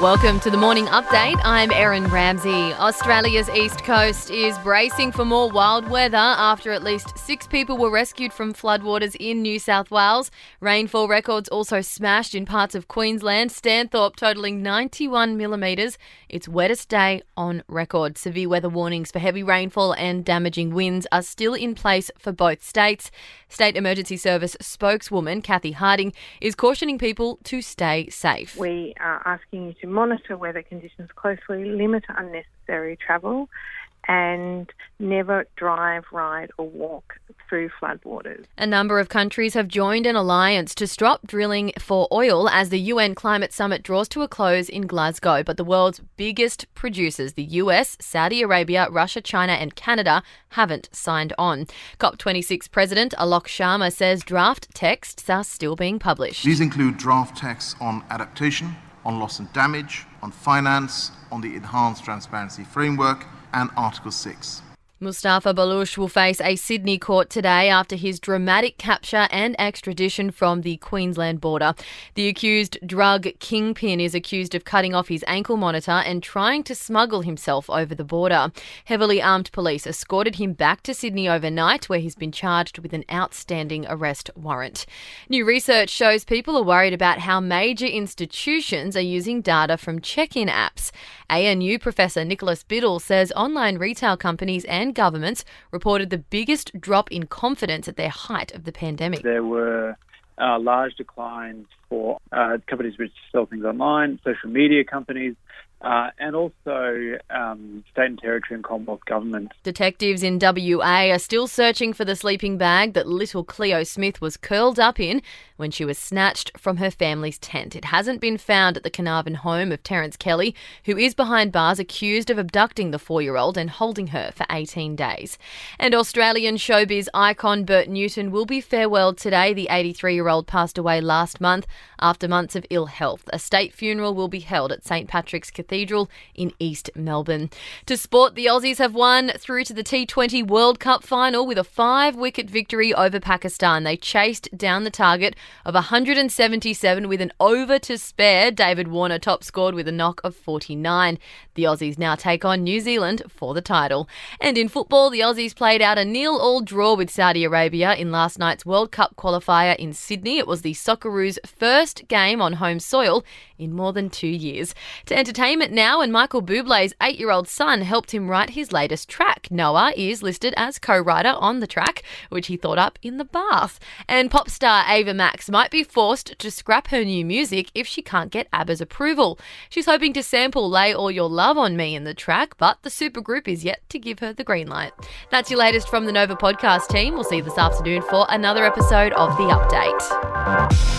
Welcome to the Morning Update. I'm Erin Ramsey. Australia's east coast is bracing for more wild weather after at least 6 people were rescued from floodwaters in New South Wales. Rainfall records also smashed in parts of Queensland, Stanthorpe totalling 91 millimetres. Its wettest day on record. Severe weather warnings for heavy rainfall and damaging winds are still in place for both states. State Emergency Service spokeswoman Kathy Harding is cautioning people to stay safe. We are asking you to monitor weather conditions closely, limit unnecessary travel, and never drive, ride or walk through floodwaters. A number of countries have joined an alliance to stop drilling for oil as the UN Climate Summit draws to a close in Glasgow. But the world's biggest producers, the US, Saudi Arabia, Russia, China and Canada, haven't signed on. COP26 President Alok Sharma says draft texts are still being published. These include draft texts on adaptation, on loss and damage, on finance, on the Enhanced Transparency Framework and Article 6. Mustafa Balouch will face a Sydney court today after his dramatic capture and extradition from the Queensland border. The accused drug kingpin is accused of cutting off his ankle monitor and trying to smuggle himself over the border. Heavily armed police escorted him back to Sydney overnight, where he's been charged with an outstanding arrest warrant. New research shows people are worried about how major institutions are using data from check-in apps. ANU Professor Nicholas Biddle says online retail companies and governments reported the biggest drop in confidence at their height of the pandemic. There were large declines for companies which sell things online, social media companies, and also state and territory and Commonwealth government. Detectives in WA are still searching for the sleeping bag that little Cleo Smith was curled up in when she was snatched from her family's tent. It hasn't been found at the Carnarvon home of Terence Kelly, who is behind bars accused of abducting the 4-year-old and holding her for 18 days. And Australian showbiz icon Bert Newton will be farewelled today. The 83-year-old passed away last month after months of ill health. A state funeral will be held at St Patrick's Cathedral in East Melbourne. To sport, the Aussies have won through to the T20 World Cup Final with a 5-wicket victory over Pakistan. They chased down the target of 177 with an over to spare. David Warner top scored with a knock of 49. The Aussies now take on New Zealand for the title. And in football, the Aussies played out a 0-0 draw with Saudi Arabia in last night's World Cup qualifier in Sydney. It was the Socceroos' first game on home soil in more than 2 years. To entertainment now, and Michael Bublé's 8-year-old son helped him write his latest track. Noah is listed as co-writer on the track, which he thought up in the bath. And pop star Ava Max might be forced to scrap her new music if she can't get ABBA's approval. She's hoping to sample Lay All Your Love on Me in the track, but the supergroup is yet to give her the green light. That's your latest from the Nova podcast team. We'll see you this afternoon for another episode of The Update.